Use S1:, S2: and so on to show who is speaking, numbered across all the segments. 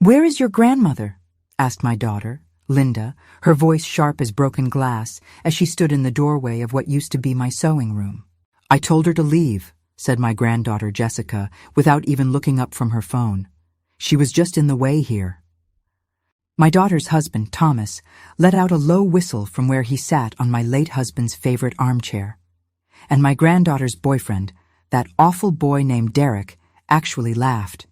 S1: "Where is your grandmother?" asked my daughter, Linda, her voice sharp as broken glass, as she stood in the doorway of what used to be my sewing room. "I told her to leave," said my granddaughter Jessica, without even looking up from her phone. "She was just in the way here." My daughter's husband, Thomas, let out a low whistle from where he sat on my late husband's favorite armchair. And my granddaughter's boyfriend, that awful boy named Derek, actually laughed.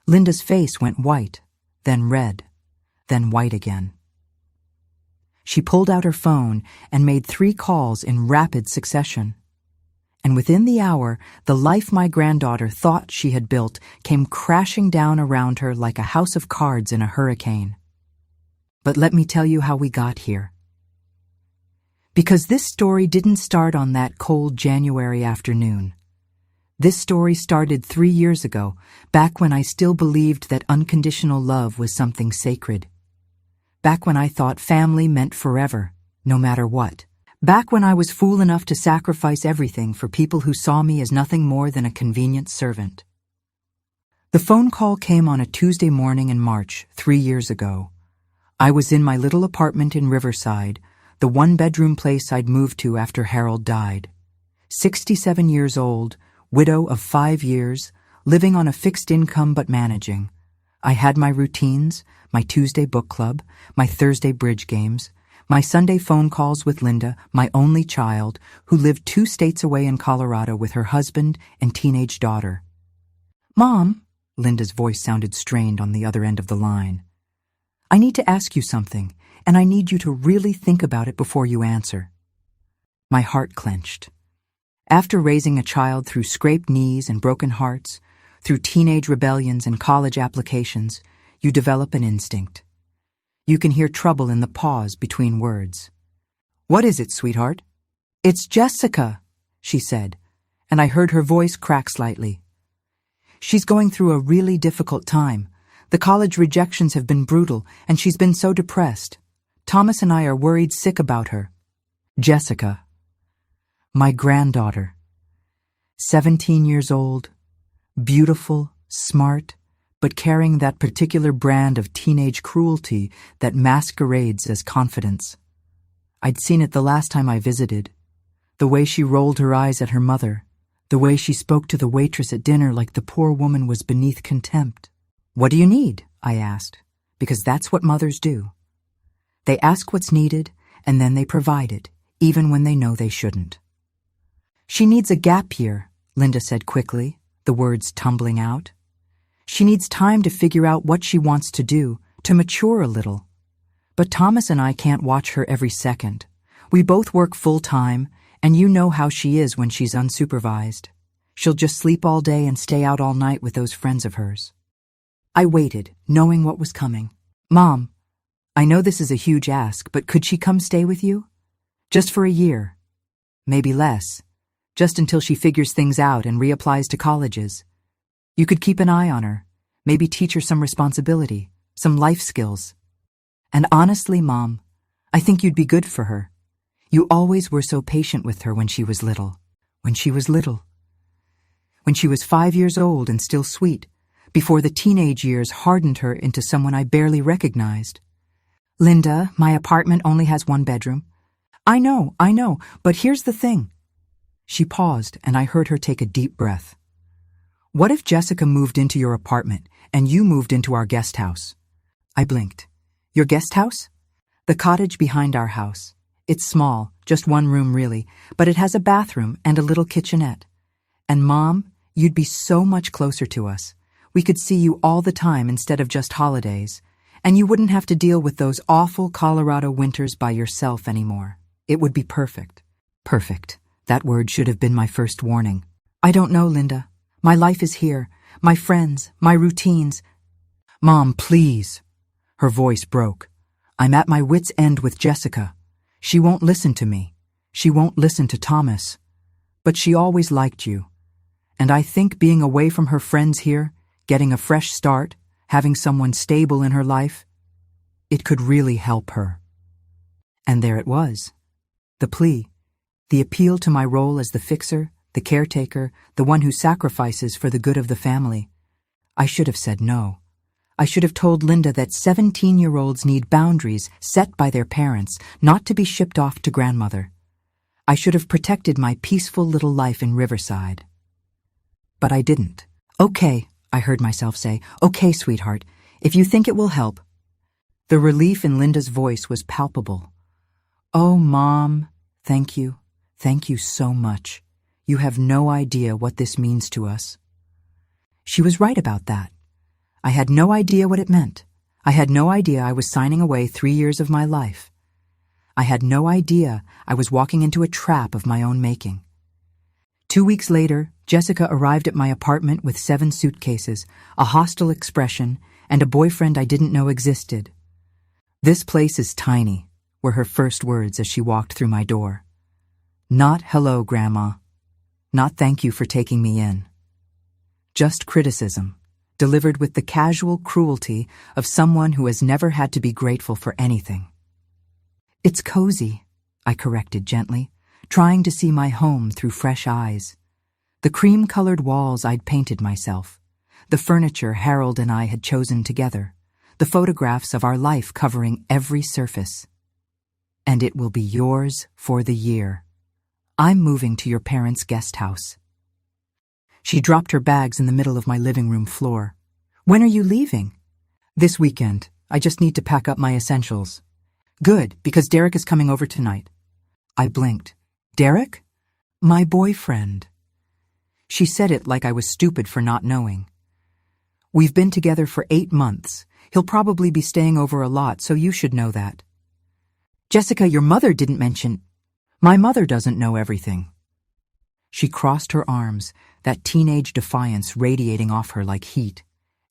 S1: Linda's face went white, then red, then white again. She pulled out her phone and made 3 calls in rapid succession. And within the hour, the life my granddaughter thought she had built came crashing down around her like a house of cards in a hurricane. But let me tell you how we got here. Because this story didn't start on that cold January afternoon. This story started 3 years ago, back when I still believed that unconditional love was something sacred. Back when I thought family meant forever, no matter what. Back when I was fool enough to sacrifice everything for people who saw me as nothing more than a convenient servant. The phone call came on a Tuesday morning in March, 3 years ago. I was in my little apartment in Riverside, the 1-bedroom place I'd moved to after Harold died. 67 years old, widow of 5 years, living on a fixed income but managing. I had my routines, my Tuesday book club, my Thursday bridge games, my Sunday phone calls with Linda, my only child, who lived 2 states away in Colorado with her husband and teenage daughter. "Mom," Linda's voice sounded strained on the other end of the line. "I need to ask you something, and I need you to really think about it before you answer." My heart clenched. After raising a child through scraped knees and broken hearts, through teenage rebellions and college applications, you develop an instinct. You can hear trouble in the pause between words. "What is it, sweetheart?" "It's Jessica," she said, and I heard her voice crack slightly. "She's going through a really difficult time. The college rejections have been brutal, and she's been so depressed. Thomas and I are worried sick about her." Jessica. My granddaughter. 17 years old, beautiful, smart, but carrying that particular brand of teenage cruelty that masquerades as confidence. I'd seen it the last time I visited. The way she rolled her eyes at her mother, the way she spoke to the waitress at dinner like the poor woman was beneath contempt. "What do you need?" I asked, because that's what mothers do. They ask what's needed, and then they provide it, even when they know they shouldn't. "She needs a gap year," Linda said quickly, the words tumbling out. "She needs time to figure out what she wants to do, to mature a little. But Thomas and I can't watch her every second. We both work full-time, and you know how she is when she's unsupervised. She'll just sleep all day and stay out all night with those friends of hers." I waited, knowing what was coming. "Mom, I know this is a huge ask, but could she come stay with you? Just for a year. Maybe less. Just until she figures things out and reapplies to colleges. You could keep an eye on her, maybe teach her some responsibility, some life skills. And honestly, Mom, I think you'd be good for her. You always were so patient with her when she was little. When she was little. When she was 5 years old and still sweet, before the teenage years hardened her into someone I barely recognized. "Linda, my apartment only has 1 bedroom. I know, but here's the thing." She paused, and I heard her take a deep breath. "What if Jessica moved into your apartment, and you moved into our guest house?" I blinked. "Your guest house?" "The cottage behind our house. It's small, just 1 room really, but it has a bathroom and a little kitchenette. And Mom, you'd be so much closer to us. We could see you all the time instead of just holidays, and you wouldn't have to deal with those awful Colorado winters by yourself anymore. It would be perfect." Perfect. That word should have been my first warning. "I don't know, Linda. My life is here. My friends, my routines." "Mom, please." Her voice broke. "I'm at my wit's end with Jessica. She won't listen to me. She won't listen to Thomas. But she always liked you. And I think being away from her friends here, getting a fresh start, having someone stable in her life, it could really help her." And there it was. The plea. The appeal to my role as the fixer, the caretaker, the one who sacrifices for the good of the family. I should have said no. I should have told Linda that 17-year-olds need boundaries set by their parents, not to be shipped off to grandmother. I should have protected my peaceful little life in Riverside. But I didn't. "Okay," I heard myself say. "Okay, sweetheart, if you think it will help." The relief in Linda's voice was palpable. "Oh, Mom, thank you. Thank you so much. You have no idea what this means to us." She was right about that. I had no idea what it meant. I had no idea I was signing away 3 years of my life. I had no idea I was walking into a trap of my own making. 2 weeks later, Jessica arrived at my apartment with 7 suitcases, a hostile expression, and a boyfriend I didn't know existed. "This place is tiny," were her first words as she walked through my door. Not "hello, Grandma." Not "thank you for taking me in." Just criticism, delivered with the casual cruelty of someone who has never had to be grateful for anything. "It's cozy," I corrected gently, trying to see my home through fresh eyes. The cream-colored walls I'd painted myself, the furniture Harold and I had chosen together, the photographs of our life covering every surface. "And it will be yours for the year. I'm moving to your parents' guest house." She dropped her bags in the middle of my living room floor. "When are you leaving?" "This weekend. I just need to pack up my essentials." "Good, because Derek is coming over tonight." I blinked. "Derek?" "My boyfriend." She said it like I was stupid for not knowing. "We've been together for 8 months. He'll probably be staying over a lot, so you should know that." "Jessica, your mother didn't mention—" "My mother doesn't know everything." She crossed her arms, that teenage defiance radiating off her like heat.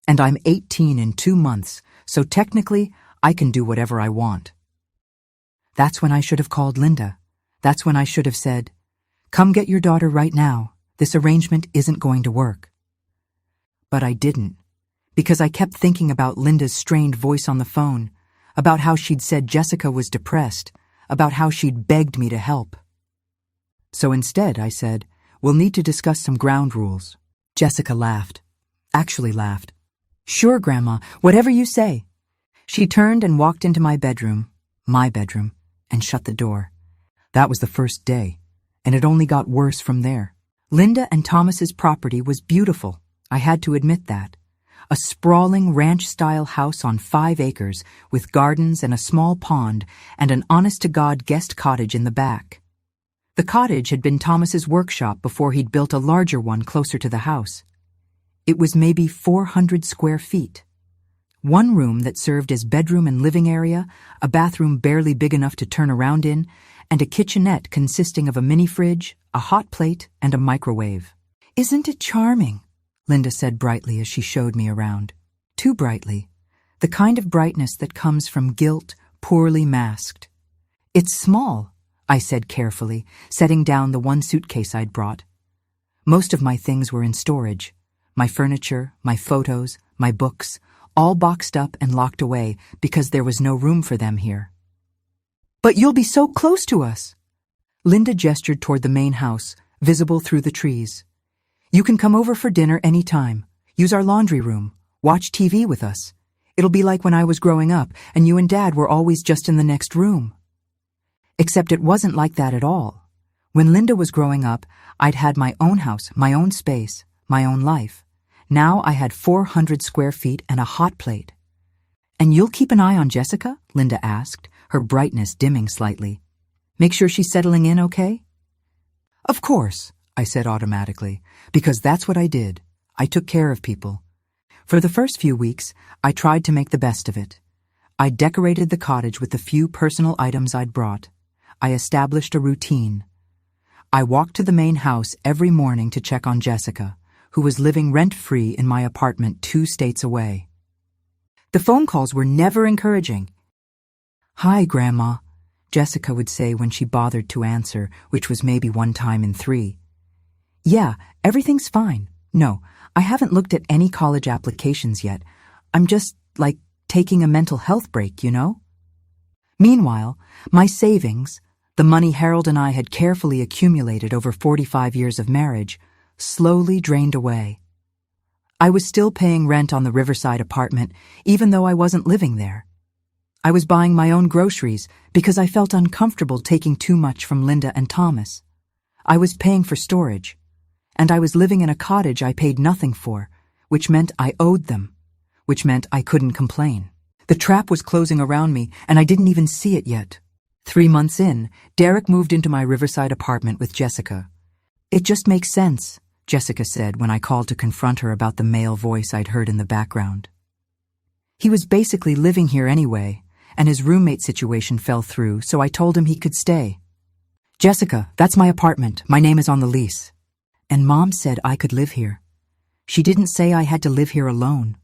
S1: "And I'm 18 in 2 months, so technically I can do whatever I want." That's when I should have called Linda. That's when I should have said, "Come get your daughter right now. This arrangement isn't going to work." But I didn't, because I kept thinking about Linda's strained voice on the phone, about how she'd said Jessica was depressed, about how she'd begged me to help. So instead, I said, "We'll need to discuss some ground rules." Jessica laughed. Actually laughed. "Sure, Grandma, whatever you say." She turned and walked into my bedroom, and shut the door. That was the first day, and it only got worse from there. Linda and Thomas's property was beautiful, I had to admit that. A sprawling ranch-style house on 5 acres with gardens and a small pond and an honest-to-God guest cottage in the back. The cottage had been Thomas's workshop before he'd built a larger one closer to the house. It was maybe 400 square feet. One room that served as bedroom and living area, a bathroom barely big enough to turn around in, and a kitchenette consisting of a mini-fridge, a hot plate, and a microwave. "Isn't it charming?" Linda said brightly as she showed me around. Too brightly. The kind of brightness that comes from guilt, poorly masked. "It's small," I said carefully, setting down the 1 suitcase I'd brought. Most of my things were in storage. My furniture, my photos, my books, all boxed up and locked away because there was no room for them here. "But you'll be so close to us." Linda gestured toward the main house, visible through the trees. "You can come over for dinner any time. Use our laundry room. Watch TV with us. It'll be like when I was growing up and you and Dad were always just in the next room." Except it wasn't like that at all. When Linda was growing up, I'd had my own house, my own space, my own life. Now I had 400 square feet and a hot plate. "And you'll keep an eye on Jessica?" Linda asked, her brightness dimming slightly. "Make sure she's settling in okay?" "Of course," I said automatically, because that's what I did. I took care of people. For the first few weeks, I tried to make the best of it. I decorated the cottage with the few personal items I'd brought. I established a routine. I walked to the main house every morning to check on Jessica, who was living rent-free in my apartment 2 states away. The phone calls were never encouraging. "Hi, Grandma," Jessica would say when she bothered to answer, which was maybe 1 time in 3. "Yeah, everything's fine. No, I haven't looked at any college applications yet. I'm just, taking a mental health break, you know?" Meanwhile, my savings, the money Harold and I had carefully accumulated over 45 years of marriage, slowly drained away. I was still paying rent on the Riverside apartment, even though I wasn't living there. I was buying my own groceries because I felt uncomfortable taking too much from Linda and Thomas. I was paying for storage, and I was living in a cottage I paid nothing for, which meant I owed them, which meant I couldn't complain. The trap was closing around me, and I didn't even see it yet. 3 months in, Derek moved into my Riverside apartment with Jessica. "It just makes sense," Jessica said when I called to confront her about the male voice I'd heard in the background. "He was basically living here anyway, and his roommate situation fell through, so I told him he could stay." "Jessica, that's my apartment. My name is on the lease." "And Mom said I could live here. She didn't say I had to live here alone."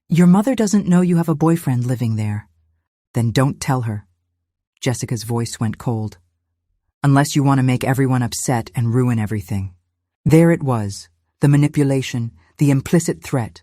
S1: "Your mother doesn't know you have a boyfriend living there." "Then don't tell her." Jessica's voice went cold. "Unless you want to make everyone upset and ruin everything." There it was, the manipulation, the implicit threat.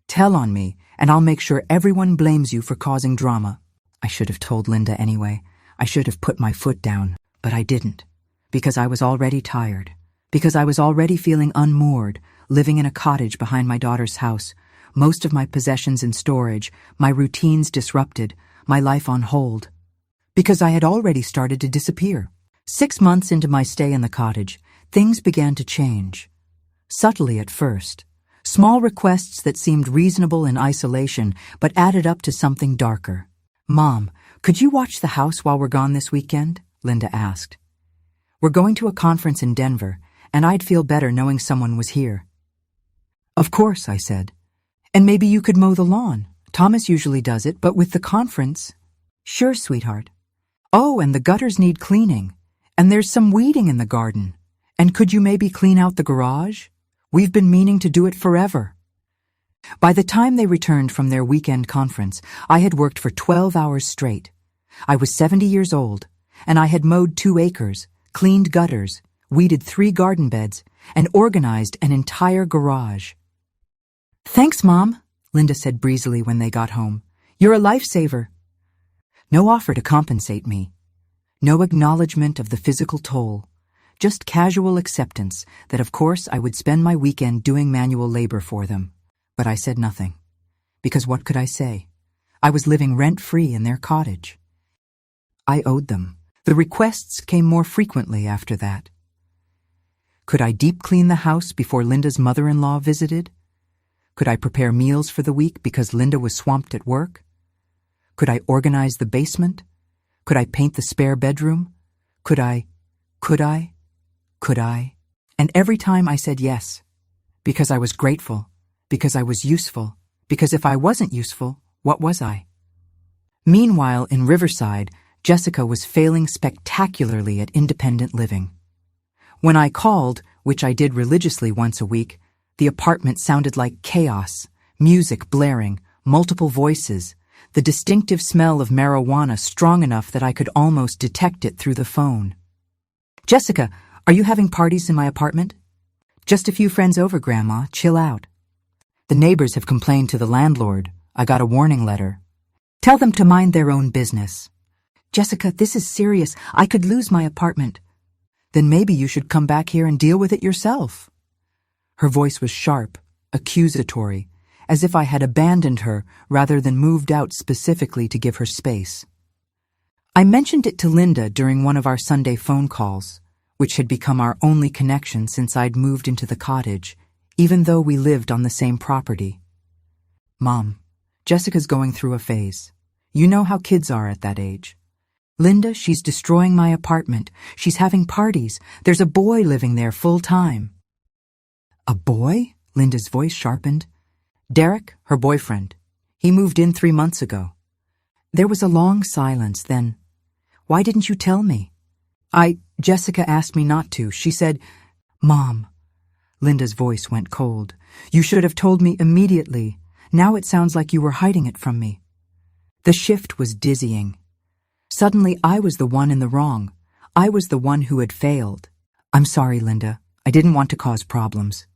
S1: "Tell on me, and I'll make sure everyone blames you for causing drama." I should have told Linda anyway. I should have put my foot down, but I didn't. Because I was already tired. Because I was already feeling unmoored, living in a cottage behind my daughter's house, most of my possessions in storage, my routines disrupted, my life on hold. Because I had already started to disappear. 6 months into my stay in the cottage, things began to change. Subtly at first. Small requests that seemed reasonable in isolation, but added up to something darker. "Mom, could you watch the house while we're gone this weekend?" Linda asked. "We're going to a conference in Denver, and I'd feel better knowing someone was here." "Of course," I said. "And maybe you could mow the lawn. Thomas usually does it, but with the conference..." "Sure, sweetheart." "Oh, and the gutters need cleaning. And there's some weeding in the garden. And could you maybe clean out the garage? We've been meaning to do it forever." By the time they returned from their weekend conference, I had worked for 12 hours straight. I was 70 years old, and I had mowed 2 acres, cleaned gutters, weeded 3 garden beds, and organized an entire garage. "Thanks, Mom," Linda said breezily when they got home. "You're a lifesaver." No offer to compensate me. No acknowledgement of the physical toll. Just casual acceptance that of course I would spend my weekend doing manual labor for them. But I said nothing. Because what could I say? I was living rent-free in their cottage. I owed them. The requests came more frequently after that. Could I deep clean the house before Linda's mother-in-law visited? Could I prepare meals for the week because Linda was swamped at work? Could I organize the basement? Could I paint the spare bedroom? Could I? And every time I said yes, because I was grateful, because I was useful, because if I wasn't useful, what was I? Meanwhile, in Riverside, Jessica was failing spectacularly at independent living. When I called, which I did religiously once a week, the apartment sounded like chaos, music blaring, multiple voices, the distinctive smell of marijuana strong enough that I could almost detect it through the phone. "Jessica, are you having parties in my apartment?" "Just a few friends over, Grandma. Chill out." "The neighbors have complained to the landlord. I got a warning letter." "Tell them to mind their own business." "Jessica, this is serious. I could lose my apartment." "Then maybe you should come back here and deal with it yourself." Her voice was sharp, accusatory, as if I had abandoned her rather than moved out specifically to give her space. I mentioned it to Linda during one of our Sunday phone calls, which had become our only connection since I'd moved into the cottage, even though we lived on the same property. "Mom, Jessica's going through a phase. You know how kids are at that age. Linda, she's destroying my apartment. She's having parties. There's a boy living there full time." "A boy?" Linda's voice sharpened. "Derek, her boyfriend. He moved in 3 months ago." There was a long silence, then, "Why didn't you tell me?" Jessica asked me not to. She said, "Mom." Linda's voice went cold. "You should have told me immediately. Now it sounds like you were hiding it from me." The shift was dizzying. Suddenly I was the one in the wrong. I was the one who had failed. "I'm sorry, Linda. I didn't want to cause problems."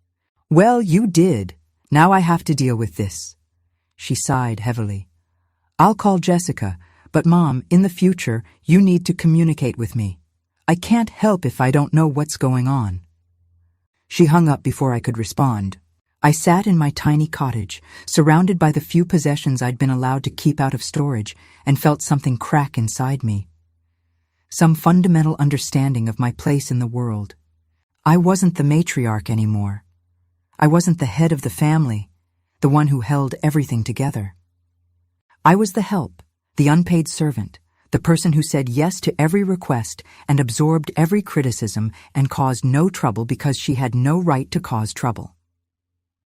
S1: "Well, you did. Now I have to deal with this." She sighed heavily. "I'll call Jessica, but Mom, in the future, you need to communicate with me. I can't help if I don't know what's going on." She hung up before I could respond. I sat in my tiny cottage, surrounded by the few possessions I'd been allowed to keep out of storage, and felt something crack inside me. Some fundamental understanding of my place in the world. I wasn't the matriarch anymore. I wasn't the head of the family, the one who held everything together. I was the help, the unpaid servant, the person who said yes to every request and absorbed every criticism and caused no trouble because she had no right to cause trouble.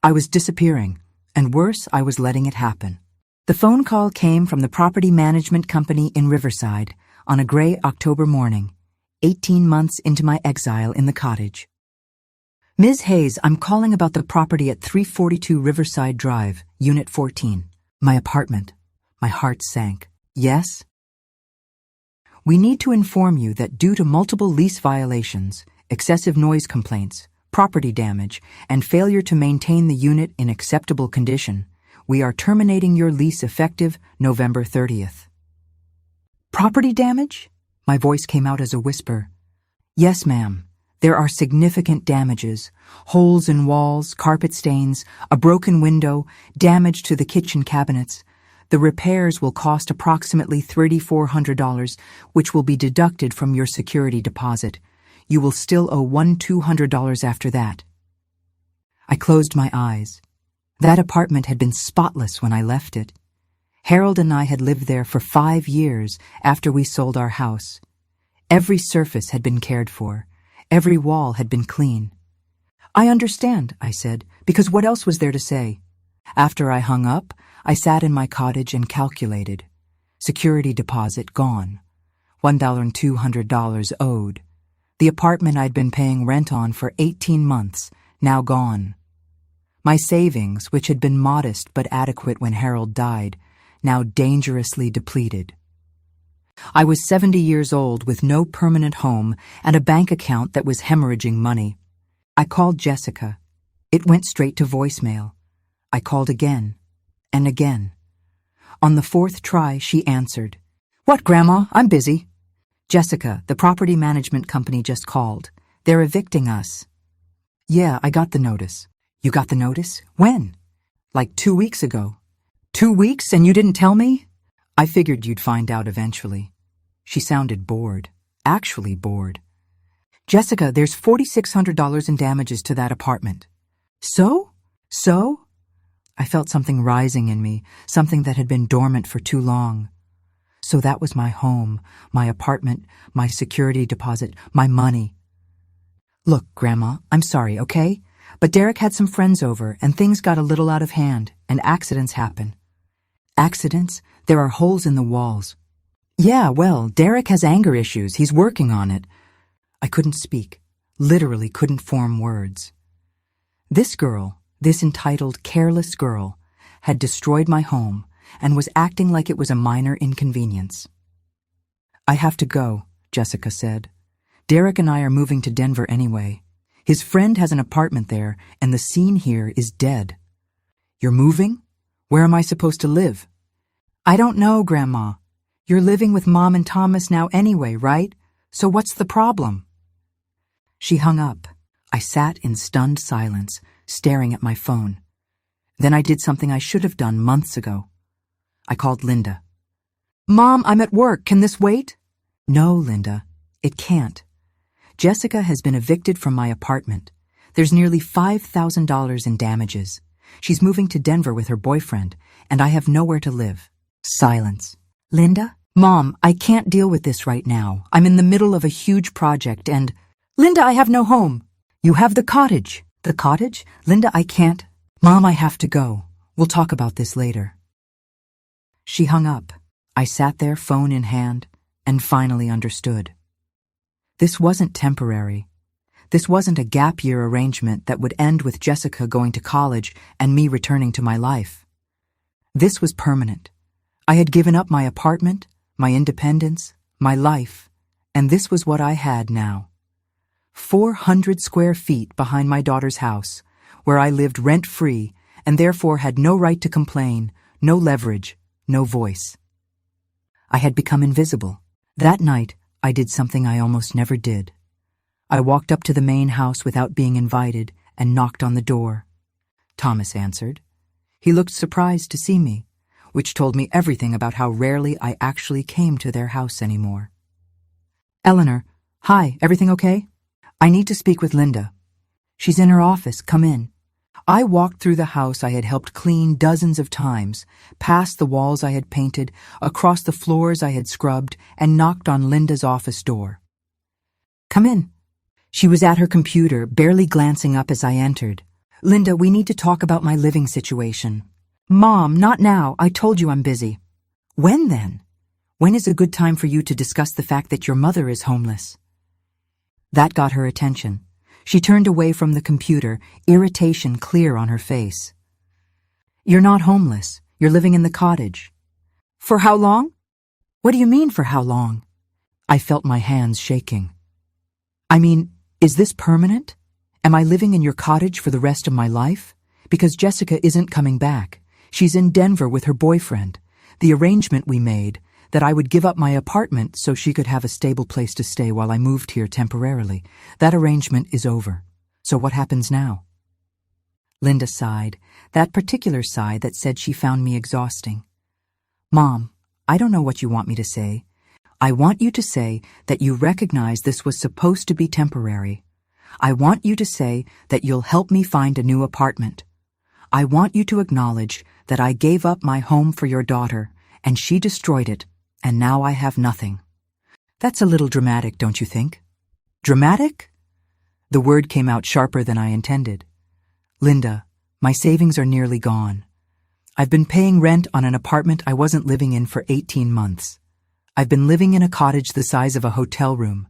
S1: I was disappearing, and worse, I was letting it happen. The phone call came from the property management company in Riverside on a gray October morning, 18 months into my exile in the cottage. Ms. Hayes, I'm calling about the property at 342 Riverside Drive, Unit 14. My apartment. My heart sank. Yes? We need to inform you that due to multiple lease violations, excessive noise complaints, property damage, and failure to maintain the unit in acceptable condition, we are terminating your lease effective November 30th. Property damage? My voice came out as a whisper. Yes, ma'am. There are significant damages. Holes in walls, carpet stains, a broken window, damage to the kitchen cabinets. The repairs will cost approximately $3,400, which will be deducted from your security deposit. You will still owe $200 after that. I closed my eyes. That apartment had been spotless when I left it. Harold and I had lived there for 5 years after we sold our house. Every surface had been cared for. Every wall had been clean. I understand, I said, because what else was there to say? After I hung up, I sat in my cottage and calculated. Security deposit gone. $1,200 owed. The apartment I'd been paying rent on for 18 months, now gone. My savings, which had been modest but adequate when Harold died, now dangerously depleted. I was 70 years old with no permanent home and a bank account that was hemorrhaging money. I called Jessica. It went straight to voicemail. I called again and again. On the 4th try, she answered. What, Grandma? I'm busy. Jessica, the property management company just called. They're evicting us. Yeah, I got the notice. You got the notice? When? Like 2 weeks ago. 2 weeks and you didn't tell me? I figured you'd find out eventually. She sounded bored. Actually bored. Jessica, there's $4,600 in damages to that apartment. So? So? I felt something rising in me, something that had been dormant for too long. So that was my home, my apartment, my security deposit, my money. Look, Grandma, I'm sorry, okay? But Derek had some friends over, and things got a little out of hand, and accidents happen. Accidents? There are holes in the walls. Yeah, well, Derek has anger issues. He's working on it. I couldn't speak, literally couldn't form words. This girl, this entitled, careless girl, had destroyed my home and was acting like it was a minor inconvenience. I have to go, Jessica said. Derek and I are moving to Denver anyway. His friend has an apartment there, and the scene here is dead. You're moving? Where am I supposed to live? I don't know, Grandma. You're living with Mom and Thomas now anyway, right? So what's the problem? She hung up. I sat in stunned silence, staring at my phone. Then I did something I should have done months ago. I called Linda. Mom, I'm at work. Can this wait? No, Linda, it can't. Jessica has been evicted from my apartment. There's nearly $5,000 in damages. She's moving to Denver with her boyfriend, and I have nowhere to live. Silence. Linda? Mom, I can't deal with this right now. I'm in the middle of a huge project and... Linda, I have no home. You have the cottage. The cottage? Linda, I can't. Mom, I have to go. We'll talk about this later. She hung up. I sat there, phone in hand, and finally understood. This wasn't temporary. This wasn't a gap year arrangement that would end with Jessica going to college and me returning to my life. This was permanent. I had given up my apartment, my independence, my life, and this was what I had now. 400 square feet behind my daughter's house, where I lived rent-free and therefore had no right to complain, no leverage, no voice. I had become invisible. That night, I did something I almost never did. I walked up to the main house without being invited and knocked on the door. Thomas answered. He looked surprised to see me, which told me everything about how rarely I actually came to their house anymore. Eleanor, hi, everything okay? I need to speak with Linda. She's in her office, come in. I walked through the house I had helped clean dozens of times, past the walls I had painted, across the floors I had scrubbed, and knocked on Linda's office door. Come in. She was at her computer, barely glancing up as I entered. Linda, we need to talk about my living situation. Mom, not now. I told you I'm busy. When then? When is a good time for you to discuss the fact that your mother is homeless? That got her attention. She turned away from the computer, irritation clear on her face. You're not homeless. You're living in the cottage. For how long? What do you mean, for how long? I felt my hands shaking. I mean, is this permanent? Am I living in your cottage for the rest of my life? Because Jessica isn't coming back. She's in Denver with her boyfriend. The arrangement we made, that I would give up my apartment so she could have a stable place to stay while I moved here temporarily, that arrangement is over. So what happens now? Linda sighed, that particular sigh that said she found me exhausting. Mom, I don't know what you want me to say. I want you to say that you recognize this was supposed to be temporary. I want you to say that you'll help me find a new apartment. I want you to acknowledge that I gave up my home for your daughter, and she destroyed it, and now I have nothing. That's a little dramatic, don't you think? Dramatic? The word came out sharper than I intended. Linda, my savings are nearly gone. I've been paying rent on an apartment I wasn't living in for 18 months. I've been living in a cottage the size of a hotel room.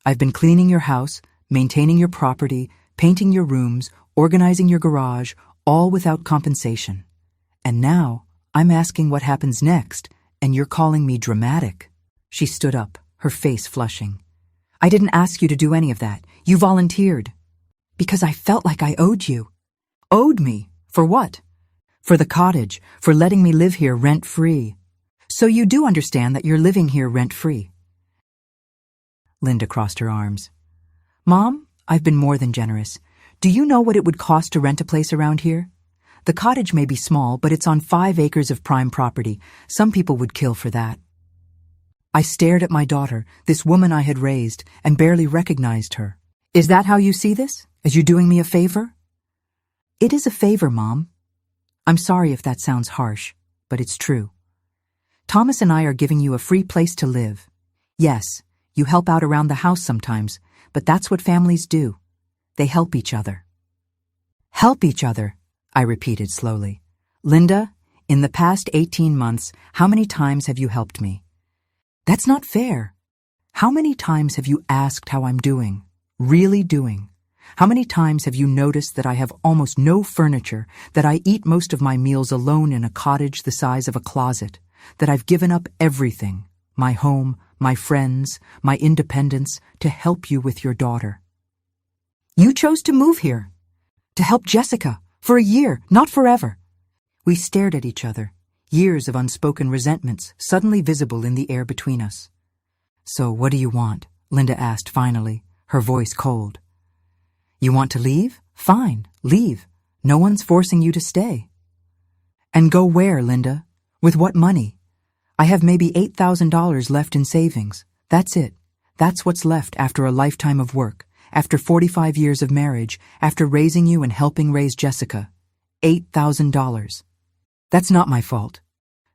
S1: I've been cleaning your house, maintaining your property, painting your rooms, organizing your garage, all without compensation. And now, I'm asking what happens next, and you're calling me dramatic. She stood up, her face flushing. I didn't ask you to do any of that. You volunteered. Because I felt like I owed you. Owed me? For what? For the cottage, for letting me live here rent-free. So you do understand that you're living here rent-free. Linda crossed her arms. Mom, I've been more than generous. Do you know what it would cost to rent a place around here? The cottage may be small, but it's on 5 acres of prime property. Some people would kill for that. I stared at my daughter, this woman I had raised, and barely recognized her. Is that how you see this? As you doing me a favor? It is a favor, Mom. I'm sorry if that sounds harsh, but it's true. Thomas and I are giving you a free place to live. Yes, you help out around the house sometimes, but that's what families do. They help each other. Help each other, I repeated slowly. Linda, in the past 18 months, how many times have you helped me? That's not fair. How many times have you asked how I'm doing? Really doing? How many times have you noticed that I have almost no furniture, that I eat most of my meals alone in a cottage the size of a closet, that I've given up everything, my home, my friends, my independence, to help you with your daughter? You chose to move here, to help Jessica, for a year, not forever. We stared at each other, years of unspoken resentments suddenly visible in the air between us. So what do you want? Linda asked finally, her voice cold. You want to leave? Fine, leave. No one's forcing you to stay. And go where, Linda? With what money? I have maybe $8,000 left in savings. That's it. That's what's left after a lifetime of work, after 45 years of marriage, after raising you and helping raise Jessica. $8,000. That's not my fault.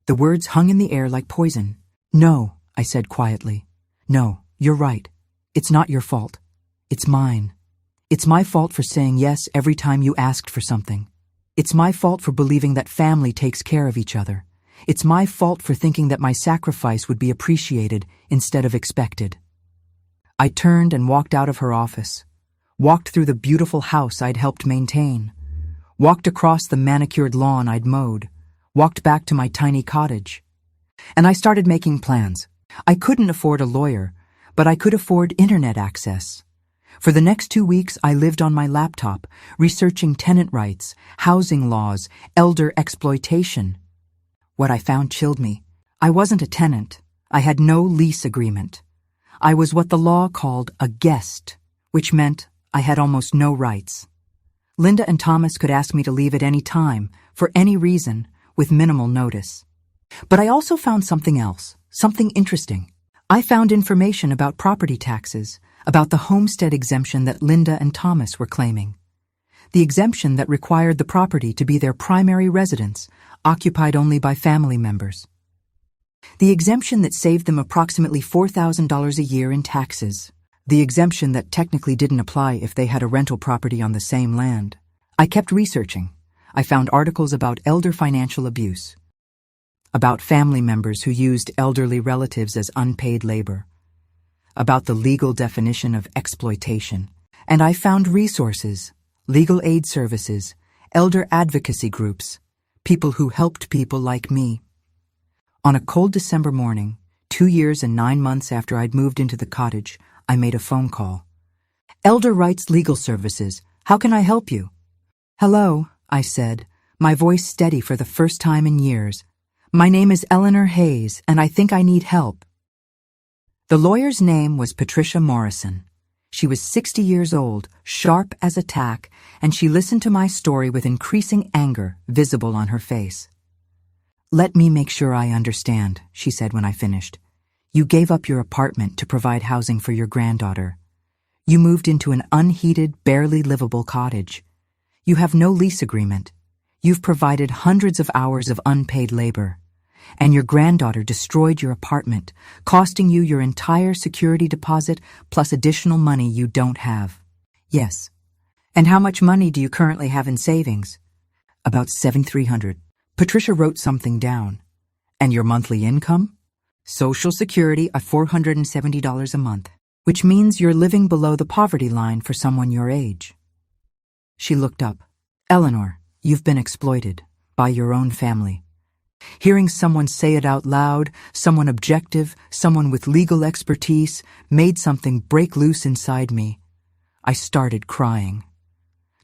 S1: The words hung in the air like poison. No, I said quietly. No, you're right. It's not your fault. It's mine. It's my fault for saying yes every time you asked for something. It's my fault for believing that family takes care of each other. It's my fault for thinking that my sacrifice would be appreciated instead of expected. I turned and walked out of her office, walked through the beautiful house I'd helped maintain, walked across the manicured lawn I'd mowed, walked back to my tiny cottage. And I started making plans. I couldn't afford a lawyer, but I could afford internet access. For the next 2 weeks, I lived on my laptop, researching tenant rights, housing laws, elder exploitation. What I found chilled me. I wasn't a tenant. I had no lease agreement. I was what the law called a guest, which meant I had almost no rights. Linda and Thomas could ask me to leave at any time, for any reason, with minimal notice. But I also found something else, something interesting. I found information about property taxes, about the homestead exemption that Linda and Thomas were claiming. The exemption that required the property to be their primary residence, occupied only by family members. The exemption that saved them approximately $4,000 a year in taxes. The exemption that technically didn't apply if they had a rental property on the same land. I kept researching. I found articles about elder financial abuse, about family members who used elderly relatives as unpaid labor, about the legal definition of exploitation, and I found resources, legal aid services, elder advocacy groups, people who helped people like me. On a cold December morning, 2 years and 9 months after I'd moved into the cottage, I made a phone call. Elder Rights Legal Services, how can I help you? Hello, I said, my voice steady for the first time in years. My name is Eleanor Hayes, and I think I need help. The lawyer's name was Patricia Morrison. She was 60 years old, sharp as a tack, and she listened to my story with increasing anger visible on her face. Let me make sure I understand, she said when I finished. You gave up your apartment to provide housing for your granddaughter. You moved into an unheated, barely livable cottage. You have no lease agreement. You've provided hundreds of hours of unpaid labor. And your granddaughter destroyed your apartment, costing you your entire security deposit plus additional money you don't have. Yes. And how much money do you currently have in savings? About $7,300. Patricia wrote something down. And your monthly income? Social Security of $470 a month, which means you're living below the poverty line for someone your age. She looked up. Eleanor, you've been exploited by your own family. Hearing someone say it out loud, someone objective, someone with legal expertise, made something break loose inside me. I started crying.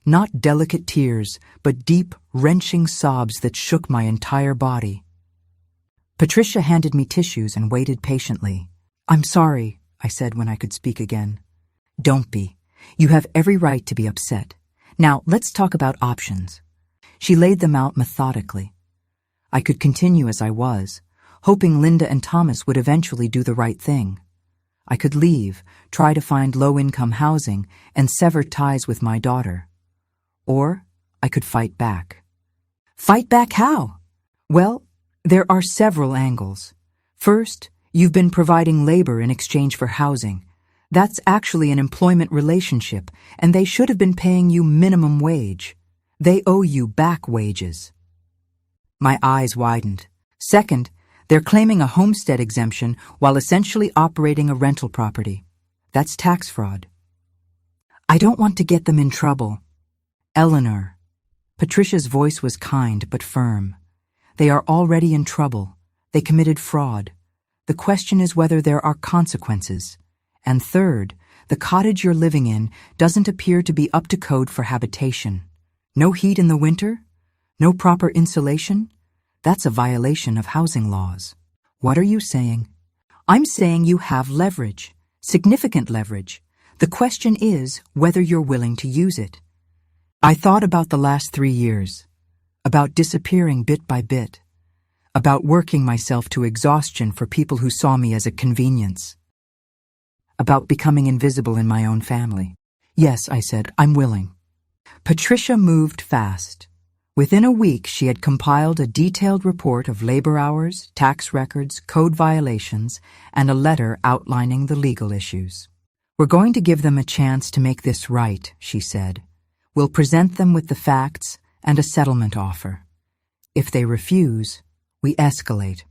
S1: Not delicate tears, but deep, wrenching sobs that shook my entire body. Patricia handed me tissues and waited patiently. I'm sorry, I said when I could speak again. Don't be. You have every right to be upset. Now, let's talk about options. She laid them out methodically. I could continue as I was, hoping Linda and Thomas would eventually do the right thing. I could leave, try to find low-income housing, and sever ties with my daughter. Or I could fight back. Fight back how? Well, there are several angles. First, you've been providing labor in exchange for housing. That's actually an employment relationship, and they should have been paying you minimum wage. They owe you back wages. My eyes widened. Second, they're claiming a homestead exemption while essentially operating a rental property. That's tax fraud. I don't want to get them in trouble. Eleanor. Patricia's voice was kind but firm. They are already in trouble. They committed fraud. The question is whether there are consequences. And third, the cottage you're living in doesn't appear to be up to code for habitation. No heat in the winter? No proper insulation? That's a violation of housing laws. What are you saying? I'm saying you have leverage, significant leverage. The question is whether you're willing to use it. I thought about the last 3 years, about disappearing bit by bit, about working myself to exhaustion for people who saw me as a convenience, about becoming invisible in my own family. Yes, I said, I'm willing. Patricia moved fast. Within a week, she had compiled a detailed report of labor hours, tax records, code violations, and a letter outlining the legal issues. We're going to give them a chance to make this right, she said. We'll present them with the facts and a settlement offer. If they refuse, we escalate.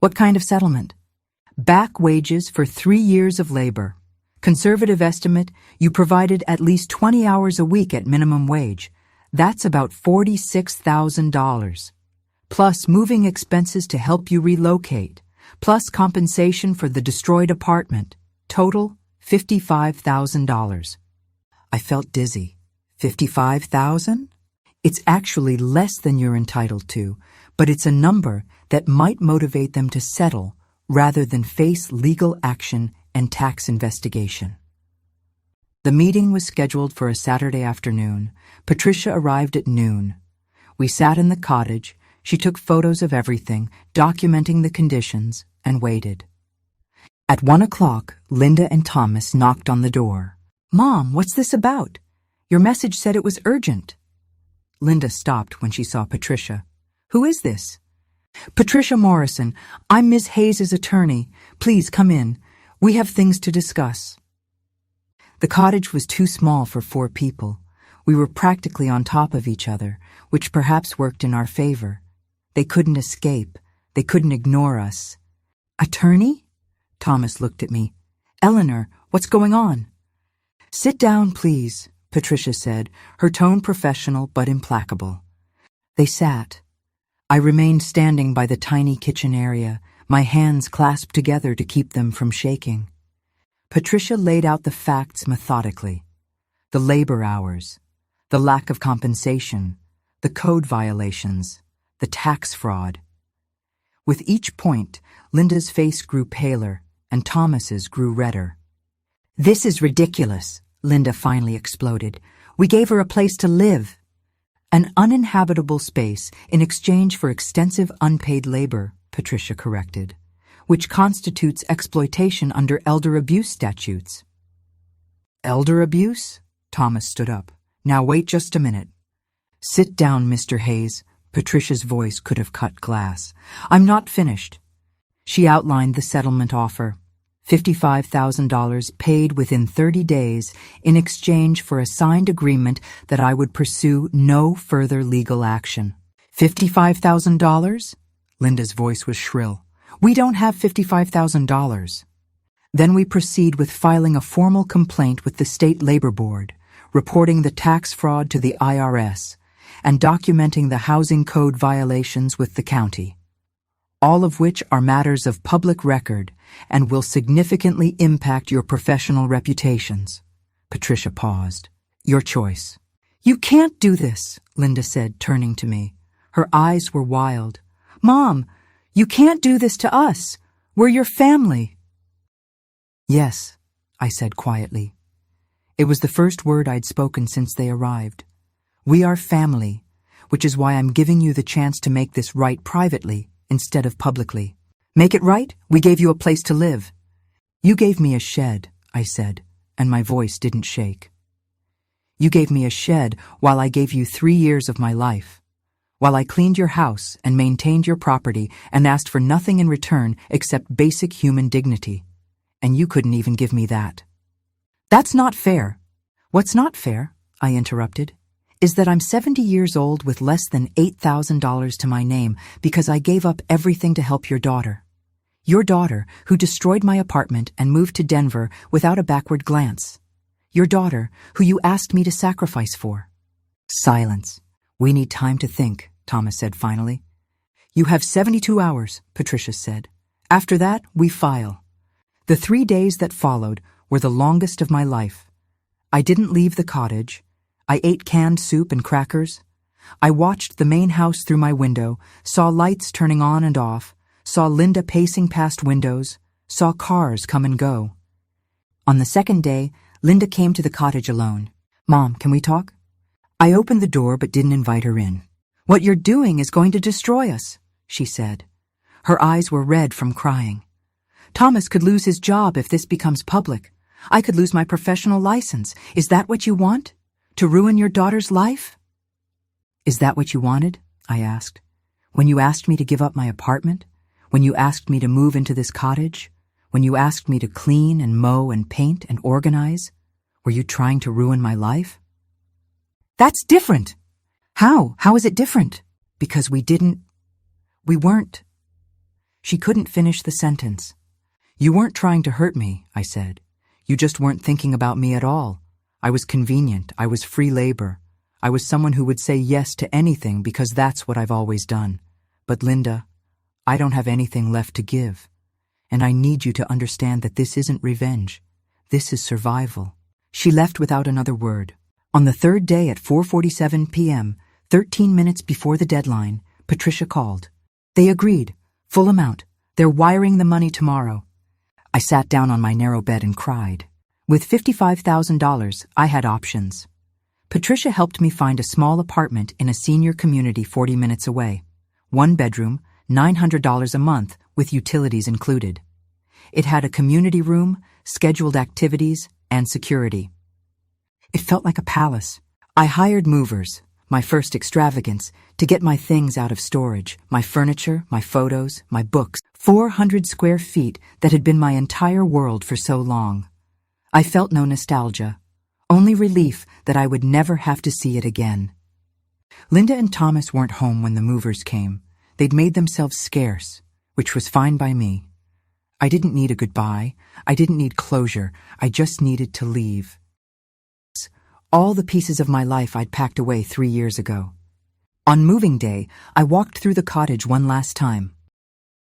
S1: What kind of settlement? Back wages for 3 years of labor. Conservative estimate, you provided at least 20 hours a week at minimum wage. That's about $46,000. Plus moving expenses to help you relocate. Plus compensation for the destroyed apartment. Total, $55,000. I felt dizzy. $55,000? It's actually less than you're entitled to, but it's a number that might motivate them to settle rather than face legal action and tax investigation. The meeting was scheduled for a Saturday afternoon. Patricia arrived at noon. We sat in the cottage. She took photos of everything, documenting the conditions, and waited. At 1 o'clock, Linda and Thomas knocked on the door. "Mom, what's this about? Your message said it was urgent." Linda stopped when she saw Patricia. "Who is this?" "Patricia Morrison. I'm Ms. Hayes' attorney. Please come in. We have things to discuss." The cottage was too small for 4 people. We were practically on top of each other, which perhaps worked in our favor. They couldn't escape. They couldn't ignore us. "Attorney?" Thomas looked at me. "Eleanor, what's going on?" "Sit down, please," Patricia said, her tone professional but implacable. They sat. I remained standing by the tiny kitchen area, my hands clasped together to keep them from shaking. Patricia laid out the facts methodically. The labor hours, the lack of compensation, the code violations, the tax fraud. With each point, Linda's face grew paler and Thomas's grew redder. "This is ridiculous," Linda finally exploded. "We gave her a place to live." "An uninhabitable space in exchange for extensive unpaid labor," Patricia corrected, "which constitutes exploitation under elder abuse statutes." "Elder abuse?" Thomas stood up. "Now wait just a minute." "Sit down, Mr. Hayes." Patricia's voice could have cut glass. "I'm not finished." She outlined the settlement offer. $55,000 paid within 30 days in exchange for a signed agreement that I would pursue no further legal action. $55,000? Linda's voice was shrill. "We don't have $55,000. Then we proceed with filing a formal complaint with the State Labor Board, reporting the tax fraud to the IRS, and documenting the housing code violations with the county, all of which are matters of public record and will significantly impact your professional reputations." Patricia paused. "Your choice." "You can't do this," Linda said, turning to me. Her eyes were wild. "Mom, you can't do this to us. We're your family." "Yes," I said quietly. It was the first word I'd spoken since they arrived. "We are family, which is why I'm giving you the chance to make this right privately instead of publicly. Make it right? We gave you a place to live." "You gave me a shed," I said, and my voice didn't shake. "You gave me a shed while I gave you 3 years of my life, while I cleaned your house and maintained your property and asked for nothing in return except basic human dignity. And you couldn't even give me that." "That's not fair." "What's not fair," I interrupted, "is that I'm 70 years old with less than $8,000 to my name because I gave up everything to help your daughter. Your daughter, who destroyed my apartment and moved to Denver without a backward glance. Your daughter, who you asked me to sacrifice for." Silence. "We need time to think," Thomas said finally. "You have 72 hours, Patricia said. "After that, we file." The 3 days that followed were the longest of my life. I didn't leave the cottage. I ate canned soup and crackers. I watched the main house through my window, saw lights turning on and off, saw Linda pacing past windows, saw cars come and go. On the second day, Linda came to the cottage alone. "Mom, can we talk?" I opened the door but didn't invite her in. "What you're doing is going to destroy us," she said. Her eyes were red from crying. "Thomas could lose his job if this becomes public. I could lose my professional license. Is that what you want? To ruin your daughter's life?" "Is that what you wanted?" I asked. "When you asked me to give up my apartment? When you asked me to move into this cottage? When you asked me to clean and mow and paint and organize? Were you trying to ruin my life?" "That's different." "How? How is it different?" "Because we weren't." She couldn't finish the sentence. "You weren't trying to hurt me," I said. "You just weren't thinking about me at all. I was convenient. I was free labor. I was someone who would say yes to anything because that's what I've always done. But Linda, I don't have anything left to give. And I need you to understand that this isn't revenge. This is survival." She left without another word. On the third day at 4:47 p.m., 13 minutes before the deadline, Patricia called. They agreed. Full amount. They're wiring the money tomorrow. I sat down on my narrow bed and cried. With $55,000, I had options. Patricia helped me find a small apartment in a senior community 40 minutes away. 1 bedroom, $900 a month, with utilities included. It had a community room, scheduled activities, and security. It felt like a palace. I hired movers, my first extravagance, to get my things out of storage, my furniture, my photos, my books, 400 square feet that had been my entire world for so long. I felt no nostalgia, only relief that I would never have to see it again. Linda and Thomas weren't home when the movers came. They'd made themselves scarce, which was fine by me. I didn't need a goodbye. I didn't need closure. I just needed to leave. All the pieces of my life I'd packed away 3 years ago. On moving day, I walked through the cottage one last time.